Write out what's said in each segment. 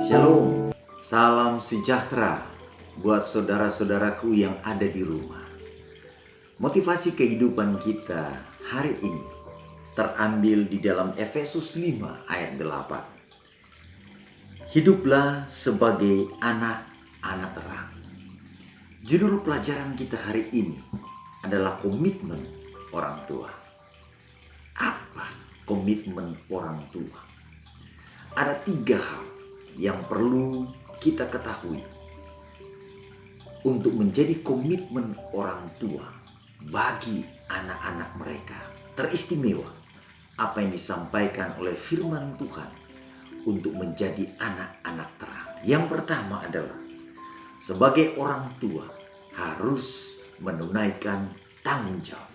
Shalom, salam sejahtera buat saudara-saudaraku yang ada di rumah. Motivasi kehidupan kita hari ini terambil di dalam Efesus 5 ayat 8. Hiduplah sebagai anak-anak terang. Judul pelajaran kita hari ini adalah komitmen orang tua. Apa komitmen orang tua? Ada 3 hal yang perlu kita ketahui untuk menjadi komitmen orang tua bagi anak-anak mereka. Teristimewa apa yang disampaikan oleh firman Tuhan untuk menjadi anak-anak terang. Yang pertama adalah sebagai orang tua harus menunaikan tanggung jawab.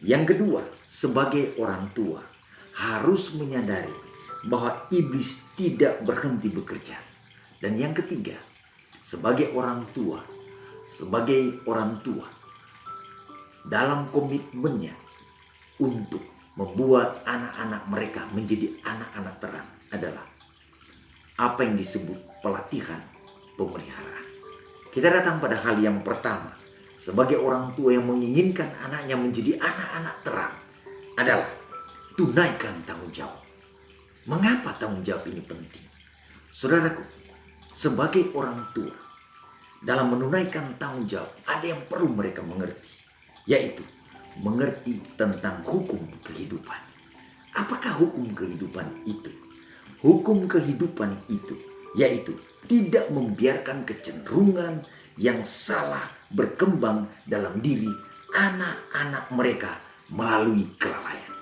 Yang kedua, sebagai orang tua harus menyadari bahwa iblis tidak berhenti bekerja. Dan yang ketiga, sebagai orang tua dalam komitmennya untuk membuat anak-anak mereka menjadi anak-anak terang adalah apa yang disebut pelatihan pemeliharaan. Kita datang pada hal yang pertama, sebagai orang tua yang menginginkan anaknya menjadi anak-anak terang adalah tunaikan tanggung jawab. Mengapa tanggung jawab ini penting? Saudaraku, sebagai orang tua, dalam menunaikan tanggung jawab, ada yang perlu mereka mengerti, yaitu mengerti tentang hukum kehidupan. Apakah hukum kehidupan itu? Hukum kehidupan itu, yaitu tidak membiarkan kecenderungan yang salah berkembang dalam diri anak-anak mereka melalui kelalaian.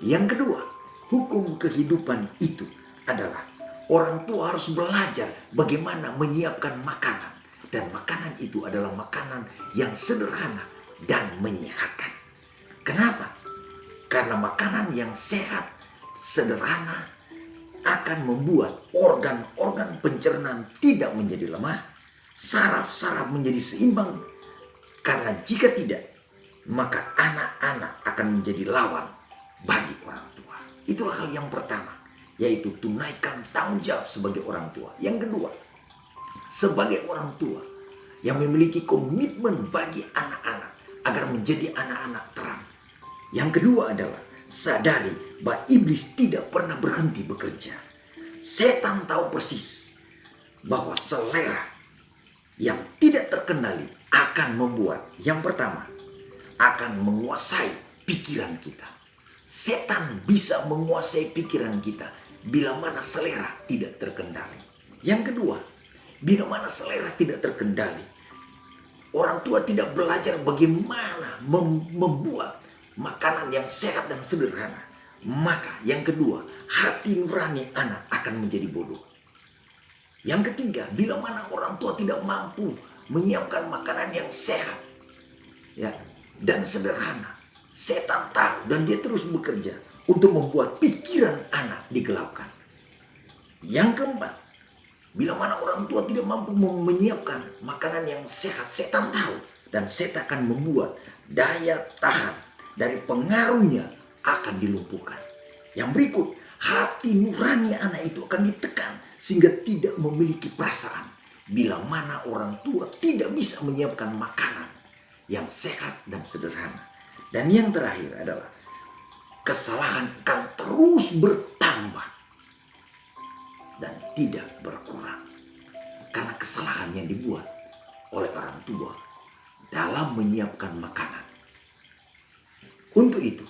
Yang kedua, hukum kehidupan itu adalah orang tua harus belajar bagaimana menyiapkan makanan. Dan makanan itu adalah makanan yang sederhana dan menyehatkan. Kenapa? Karena makanan yang sehat, sederhana akan membuat organ-organ pencernaan tidak menjadi lemah, saraf-saraf menjadi seimbang. Karena jika tidak, maka anak-anak akan menjadi lawan bagi orang tua. Itulah hal yang pertama, yaitu tunaikan tanggung jawab sebagai orang tua. Yang kedua, sebagai orang tua yang memiliki komitmen bagi anak-anak agar menjadi anak-anak terang. Yang kedua adalah sadari bahwa iblis tidak pernah berhenti bekerja. Setan tahu persis bahwa selera yang tidak terkendali akan membuat, yang pertama, akan menguasai pikiran kita. Setan bisa menguasai pikiran kita bila mana selera tidak terkendali. Yang kedua, bila mana selera tidak terkendali, orang tua tidak belajar bagaimana membuat makanan yang sehat dan sederhana. Maka yang kedua, hati nurani anak akan menjadi bodoh. Yang ketiga, bila mana orang tua tidak mampu menyiapkan makanan yang sehat dan sederhana, setan tahu dan dia terus bekerja untuk membuat pikiran anak digelapkan. Yang keempat, bila mana orang tua tidak mampu menyiapkan makanan yang sehat, setan tahu dan setan akan membuat daya tahan dari pengaruhnya akan dilumpuhkan. Yang berikut, hati nurani anak itu akan ditekan sehingga tidak memiliki perasaan. Bila mana orang tua tidak bisa menyiapkan makanan yang sehat dan sederhana. Dan yang terakhir adalah kesalahan akan terus bertambah dan tidak berkurang. Karena kesalahan yang dibuat oleh orang tua dalam menyiapkan makanan. Untuk itu,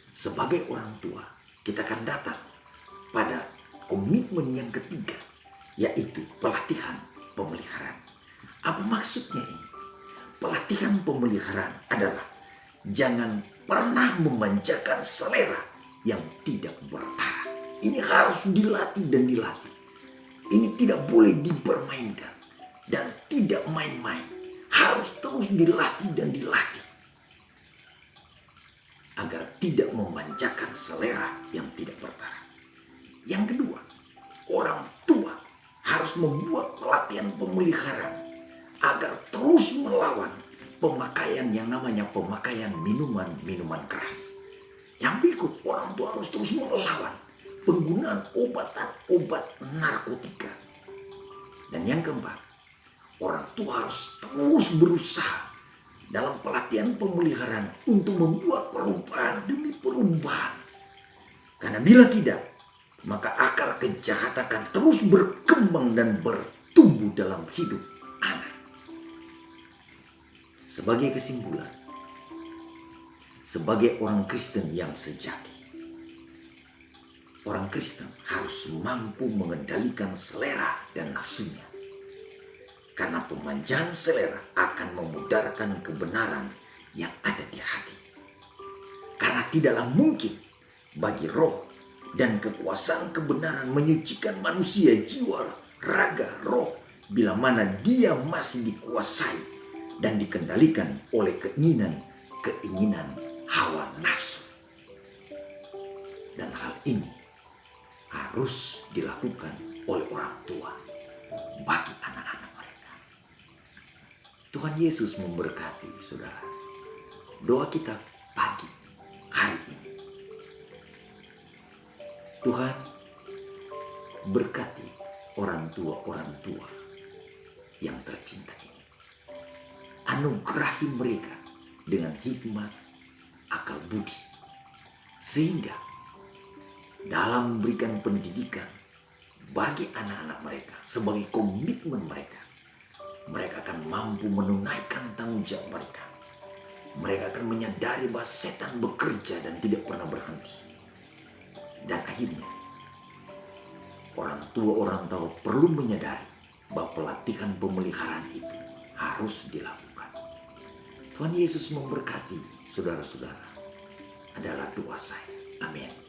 sebagai orang tua, kita akan datang pada komitmen yang ketiga, yaitu pelatihan pemeliharaan. Apa maksudnya ini? Pelatihan pemeliharaan adalah jangan pernah memanjakan selera yang tidak bertahan. Ini harus dilatih dan dilatih. Ini tidak boleh dipermainkan dan tidak main-main. Harus terus dilatih dan dilatih agar tidak memanjakan selera yang tidak bertahan. Yang kedua, orang tua harus membuat pelatihan pemeliharaan agar terus melawan pemakaian yang namanya pemakaian minuman keras. Yang berikut, orang tua harus terus melawan penggunaan obat narkotika Dan yang keempat, orang tua harus terus berusaha dalam pelatihan pemeliharaan untuk membuat perubahan demi perubahan. Karena bila tidak, maka akar kejahatan akan terus berkembang dan bertumbuh dalam hidup anak. Sebagai kesimpulan, sebagai orang Kristen yang sejati, orang Kristen harus mampu mengendalikan selera dan nafsunya. Karena pemanjaan selera akan memudarkan kebenaran yang ada di hati. Karena tidaklah mungkin bagi roh dan kekuasaan kebenaran menyucikan manusia jiwa, raga, roh, bila mana dia masih dikuasai dan dikendalikan oleh keinginan hawa nafsu. Dan hal ini harus dilakukan oleh orang tua bagi anak-anak mereka. Tuhan Yesus memberkati saudara. Doa kita pagi hari ini. Tuhan berkati orang tua yang tercinta ini. Anugerahi mereka dengan hikmat, akal budi. Sehingga dalam memberikan pendidikan bagi anak-anak mereka sebagai komitmen mereka, mereka akan mampu menunaikan tanggung jawab mereka. Mereka akan menyadari bahwa setan bekerja dan tidak pernah berhenti. Dan akhirnya, orang tua perlu menyadari bahwa pelatihan pemeliharaan itu harus dilakukan. Tuhan Yesus memberkati saudara-saudara. Adalah doa saya. Amin.